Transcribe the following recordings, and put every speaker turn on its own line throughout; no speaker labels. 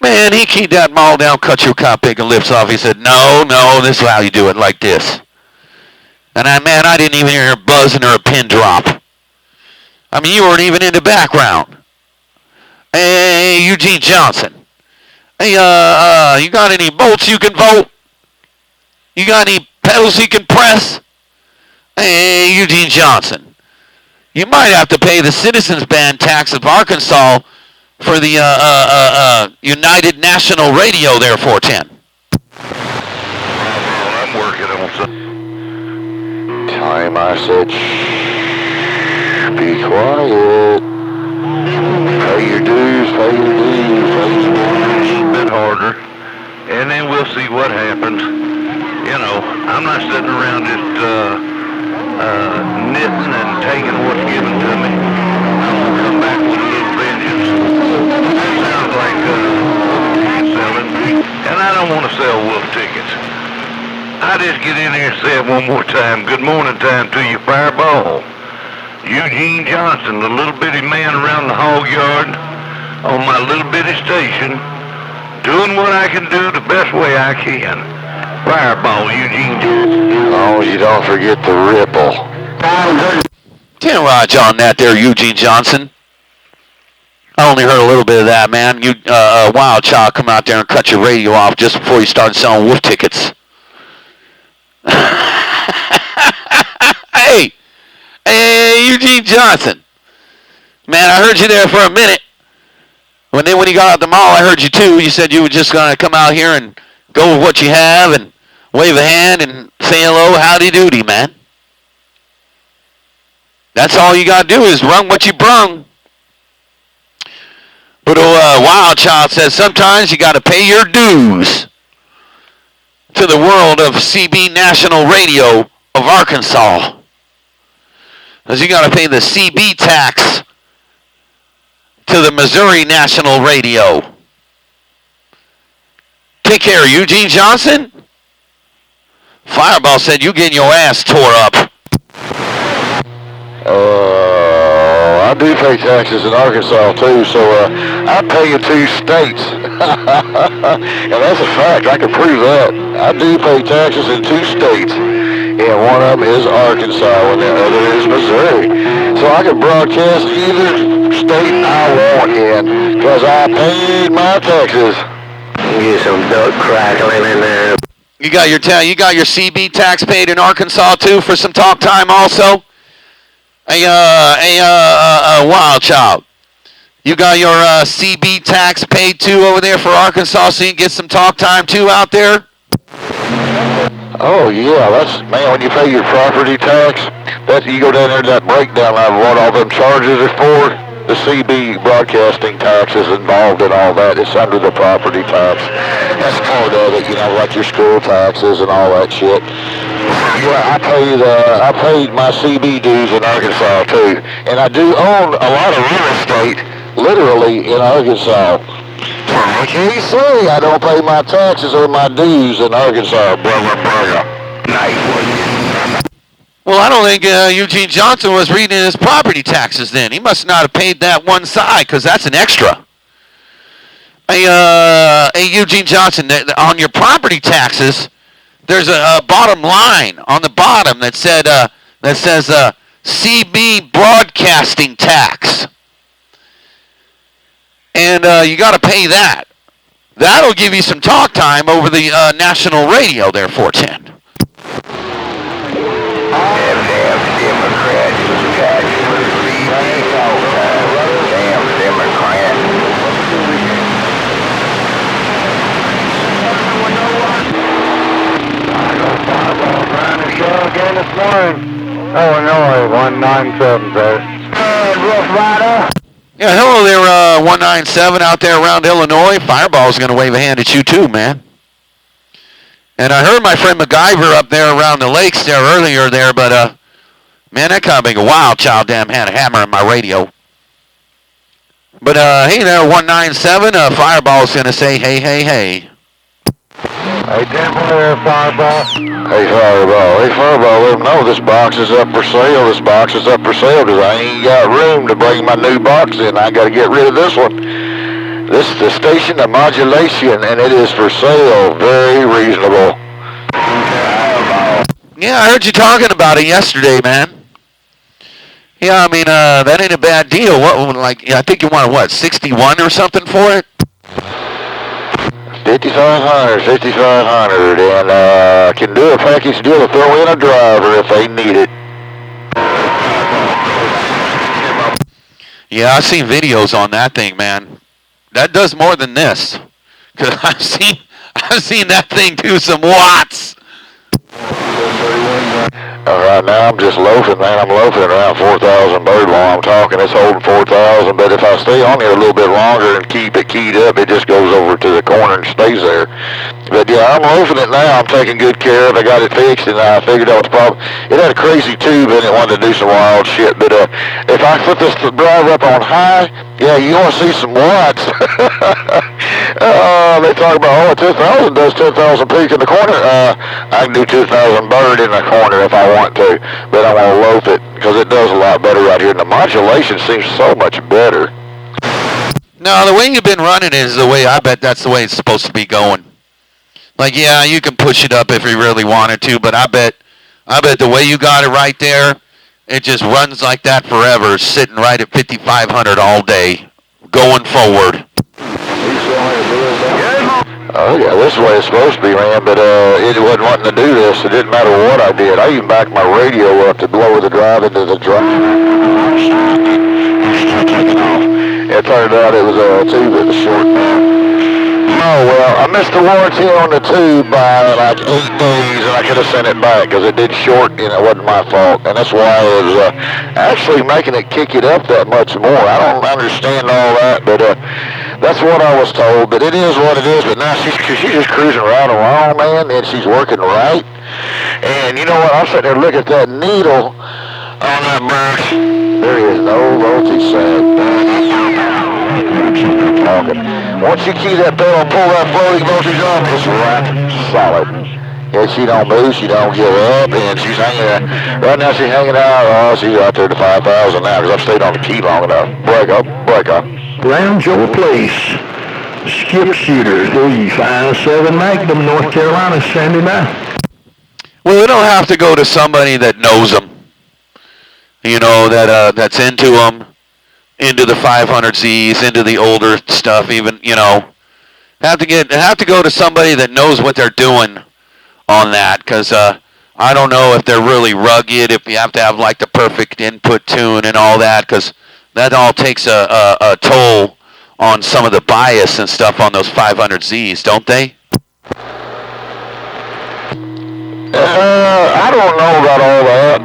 Man, he keyed that mall down, cut your cop picking lips off. He said, no, this is how you do it, like this. And I didn't even hear a buzzing or a pin drop. I mean, you weren't even in the background. Hey, Eugene Johnson. Hey, you got any bolts you can vote? You got any pedals you can press? Hey, Eugene Johnson. You might have to pay the citizens band tax of Arkansas for the United National Radio there, 410.
I'm working on something. Time I said, shh, be quiet. Pay your dues, pay your dues, pay your dues. A bit harder, and then we'll see what happens. You know, I'm not sitting around just knitting and taking what's given to me. I'm gonna come back with a little vengeance. That sounds like ticket selling, and I don't want to sell wolf tickets. I just get in here and say it one more time. Good morning time to you, Fireball. Eugene Johnson, the little bitty man around the hog yard on my little bitty station, doing what I can do the best way I can. Fireball, Eugene Johnson. Oh, you don't forget the ripple.
Damn right on that there, Eugene Johnson. I only heard a little bit of that, man. You, Wild Child, come out there and cut your radio off just before you started selling wolf tickets. Hey, Eugene Johnson. Man, I heard you there for a minute. When you got out the mall, I heard you too. You said you were just going to come out here and go with what you have and wave a hand and say hello, howdy doody, man. That's all you got to do is run what you brung. But Wild Child says sometimes you got to pay your dues to the world of CB National Radio of Arkansas. Because you got to pay the CB tax to the Missouri National Radio. Take care, Eugene Johnson. Fireball said you getting your ass tore up.
I do pay taxes in Arkansas too, so I pay in 2 states. And that's a fact, I can prove that. I do pay taxes in 2 states. And one of them is Arkansas and the other is Missouri. So I can broadcast either state I want in because I paid my taxes. Get some duck crackling in there.
You got your CB tax paid in Arkansas too for some talk time also? Wild Child. You got your CB tax paid too over there for Arkansas so you can get some talk time too out there?
Oh yeah, man, when you pay your property tax, you go down there to that breakdown of what all them charges are for. The CB broadcasting tax is involved in all that. It's under the property tax. That's part of it, like your school taxes and all that shit. Yeah, I paid my CB dues in Arkansas too, and I do own a lot of real estate, literally in Arkansas. I can't say I don't pay my taxes or my dues in Arkansas, brother.
Well, I don't think Eugene Johnson was reading his property taxes then. He must not have paid that one side because that's an extra. Hey, Eugene Johnson, on your property taxes, there's a bottom line on the bottom that says CB broadcasting tax. And you got to pay that. That'll give you some talk time over the national radio there, 410.
Again this morning. Illinois, 197, sir. Rough Rider.
Yeah, hello there, 197 out there around Illinois. Fireball's going to wave a hand at you too, man. And I heard my friend MacGyver up there around the lakes there earlier there, but, man, that kind of being a Wild Child damn had a hammer in my radio. But, hey there, 197, Fireball's going to say, hey, hey, hey.
Hey, Temple, Fireball. Hey, Fireball. Hey, Fireball, let them know this box is up for sale. This box is up for sale because I ain't got room to bring my new box in. I got to get rid of this one. The station of modulation, and it is for sale. Very reasonable.
Yeah, I heard you talking about it yesterday, man. Yeah, I mean, that ain't a bad deal. What, like, I think you wanted, what, 61 or something for it?
5,500, and can do a package deal to throw in a driver if they need it.
Yeah, I've seen videos on that thing, man. That does more than this. Cause I've seen that thing do some watts.
Right now I'm just loafing, man. I'm loafing around 4,000 bird while I'm talking. It's holding 4,000, but if I stay on here a little bit longer and keep it keyed up, it just goes over to the corner and stays there. But yeah, I'm loafing it now. I'm taking good care of it. I got it fixed, and I figured out the problem. It had a crazy tube in it, wanted to do some wild shit. But if I put this driver up on high, yeah, you want to see some watts. They talk about, 10,000 does 10,000 peak in the corner. I can do 2,000 bird in the corner if I want to, but I want to loaf it because it does a lot better right here. And the modulation seems so much better.
No, the way you've been running it is the way, I bet that's the way it's supposed to be going. Like, yeah, you can push it up if you really wanted to, but I bet the way you got it right there, it just runs like that forever, sitting right at 5,500 all day, going forward.
Oh yeah, this is the way it's supposed to be, man, but it wasn't wanting to do this. It didn't matter what I did. I even backed my radio up to lower the drive into the drive. It turned out it was a tube that was short. Oh, well, I missed the warranty on the tube by like 8 days, and I could have sent it back because it did short, and it wasn't my fault. And that's why I was actually making it kick it up that much more. I don't understand all that, but that's what I was told. But it is what it is. But now she's just cruising right along, man, and she's working right. And you know what? I'm sitting there looking at that needle on that brush. There is no voltage set. Once you key that pedal and pull that floating voltage off, it's right solid. Yeah, she don't move, she don't give up, and she's hanging out. Right now she's hanging out. Oh, she's out there to 5,000 now because I've stayed on the key long enough. Break up.
Round your place. Skip shooters, the 5.7 Magnum, North Carolina, standing by.
Well, we don't have to go to somebody that knows them. You know, that's into them. Into the 500Zs, into the older stuff, even, you know. Have to go to somebody that knows what they're doing on that, because I don't know if they're really rugged, if you have to have like the perfect input tune and all that, because that all takes a toll on some of the bias and stuff on those 500Zs, don't they?
I don't know about all that.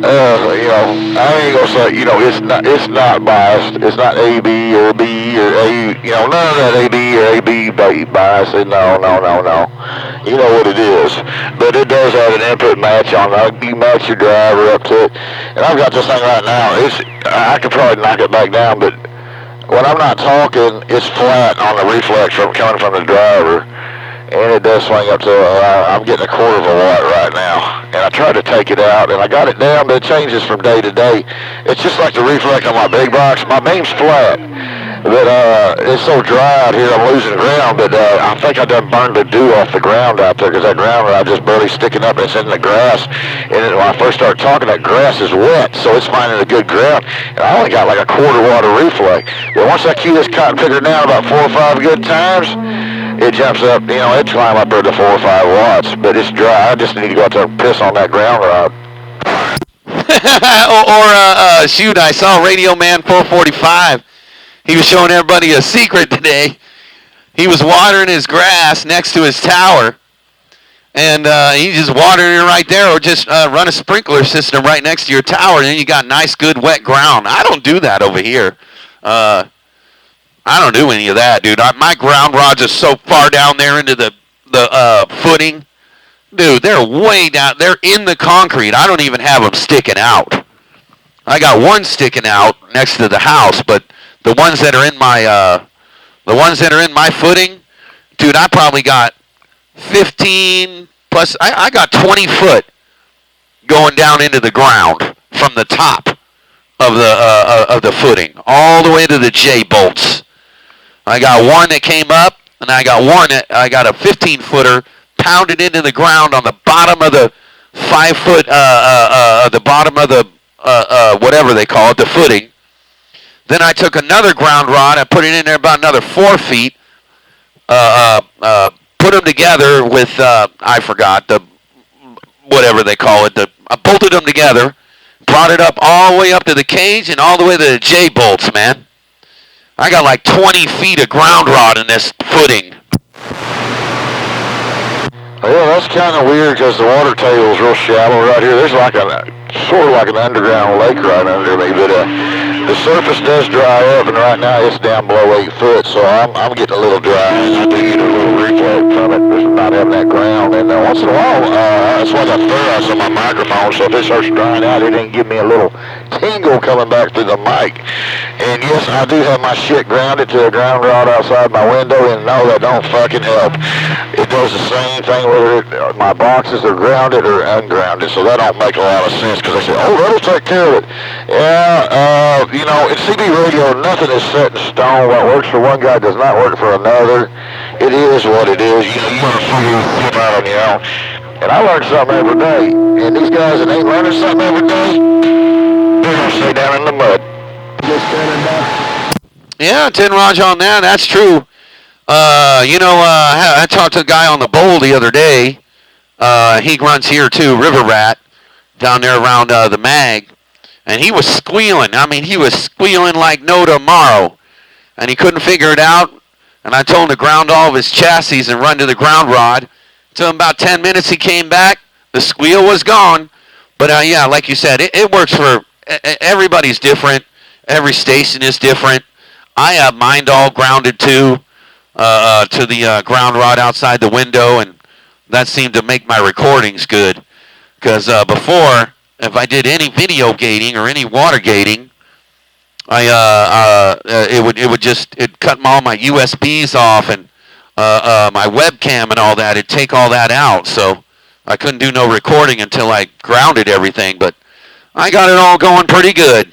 You know, I ain't gonna say, you know, it's not biased. It's not AB or B or A, you know, none of that AB or AB bias. No. You know what it is. But it does have an input match on it. You match your driver up to it. And I've got this thing right now. I could probably knock it back down, but when I'm not talking, it's flat on the reflex coming from the driver. And it does swing up to, I'm getting 1/4 of a watt right now. And I tried to take it out, and I got it down, but it changes from day to day. It's just like the reflect on my big box. My beam's flat, but it's so dry out here, I'm losing ground. But I think I done burned the dew off the ground out there, because that ground rod just barely sticking up, and it's in the grass. And then when I first started talking, that grass is wet, so it's finding a good ground. And I only got like 1/4 watt of reflect. But once I key this cotton picker down about 4 or 5 good times, it jumps up, you know, it climb up there to 4 or 5 watts, but it's dry. I just need to go out there and piss on that ground rod.
Shoot, I saw Radio Man 445. He was showing everybody a secret today. He was watering his grass next to his tower, and he just watering it right there, or just run a sprinkler system right next to your tower, and then you got nice, good, wet ground. I don't do that over here. I don't do any of that, dude. My ground rods are so far down there into the footing. Dude, they're way down. They're in the concrete. I don't even have them sticking out. I got one sticking out next to the house, but the ones that are in my footing, dude, I probably got 15 plus. I got 20 foot going down into the ground from the top of the footing, all the way to the J bolts. I got one that came up, and I got a 15-footer pounded into the ground on the bottom of the 5-foot, the bottom of the whatever they call it, the footing. Then I took another ground rod, I put it in there about another 4 feet, put them together with I forgot the whatever they call it. I bolted them together, brought it up all the way up to the cage and all the way to the J bolts, man. I got like 20 feet of ground rod in this footing.
Yeah, that's kind of weird because the water table is real shallow right here. There's like sort of like an underground lake right under me, but the surface does dry up, and right now it's down below 8 foot, so I'm getting a little dry. I do get a little reflect from it, just not having that ground. And once in a while, that's why I got ferrites on my microphone, so if it starts drying out, it didn't give me a little tingle coming back through the mic. And yes, I do have my shit grounded to a ground rod outside my window, and no, that don't fucking help. It does the same thing whether my boxes are grounded or ungrounded, so that don't make a lot of sense because they say, oh, that'll take care of it. Yeah, you know, in CB radio, nothing is set in stone. What works for one guy does not work for another. It is what it is. You know, you want to figure it out on your own. And I learn something every day. And these guys that ain't learning something every day, they're going to stay down in the mud.
Yeah, 10 Raj on that. That's true. I talked to a guy on the bowl the other day. He runs here too, River Rat, down there around the mag. And he was squealing. I mean, he was squealing like no tomorrow. And he couldn't figure it out. And I told him to ground all of his chassis and run to the ground rod. It took him about 10 minutes. He came back. The squeal was gone. But, yeah, like you said, it works for everybody's different. Every station is different. I have mine all grounded, too, to the ground rod outside the window. And that seemed to make my recordings good. Because before, if I did any video gating or any water gating, it'd cut all my USBs off and my webcam and all that. It'd take all that out, so I couldn't do no recording until I grounded everything. But I got it all going pretty good.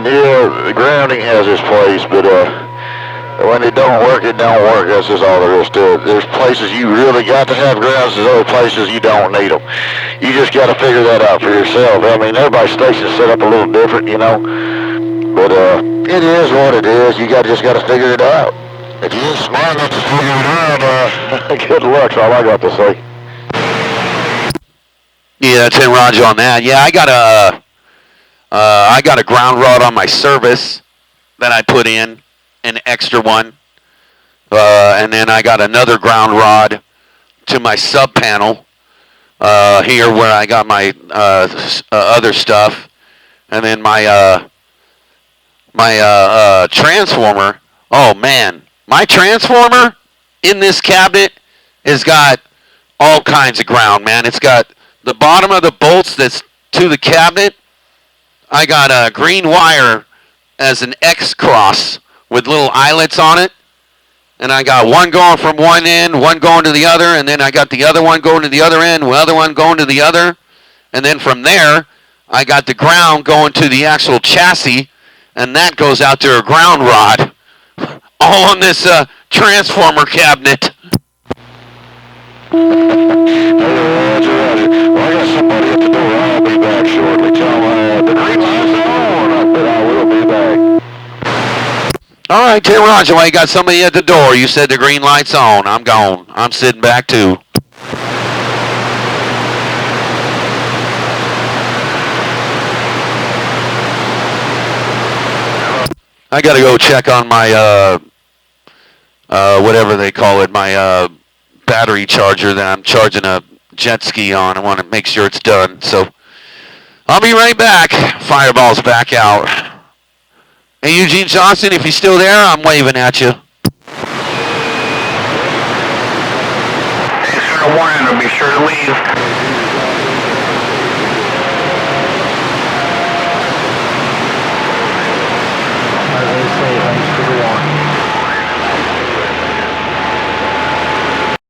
Yeah, the grounding has its place, but when it don't work, it don't work. That's just all there is to it. There's places you really got to have grounds. There's other places you don't need them. You just got to figure that out for yourself. I mean, everybody's station's set up a little different, you know. But it is what it is. You just got to figure it out. If you ain't smart enough to figure it out, good luck. That's all I got to say.
Yeah, 10 Roger on that. Yeah, I got a ground rod on my service that I put in. An extra one, and then I got another ground rod to my sub panel here where I got my other stuff, and then my transformer. Oh man, my transformer in this cabinet has got all kinds of ground, man. It's got the bottom of the bolts that's to the cabinet. I got a green wire as an X cross with little eyelets on it, and I got one going from one end, one going to the other, and then I got the other one going to the other end, the other one going to the other, and then from there, I got the ground going to the actual chassis, and that goes out to a ground rod, all on this transformer cabinet.
Well, I got somebody at the door. I'll be back shortly. Tell them the green light's on. I said I will be back.
All right, Tim Roger, well, you got somebody at the door. You said the green light's on. I'm gone. I'm sitting back, too. I got to go check on my, whatever they call it, my battery charger that I'm charging a jet ski on. I want to make sure it's done. So I'll be right back. Fireball's back out. Hey, Eugene Johnson, if you're still there, I'm waving at you.
Hey, sir, warning, be sure to leave.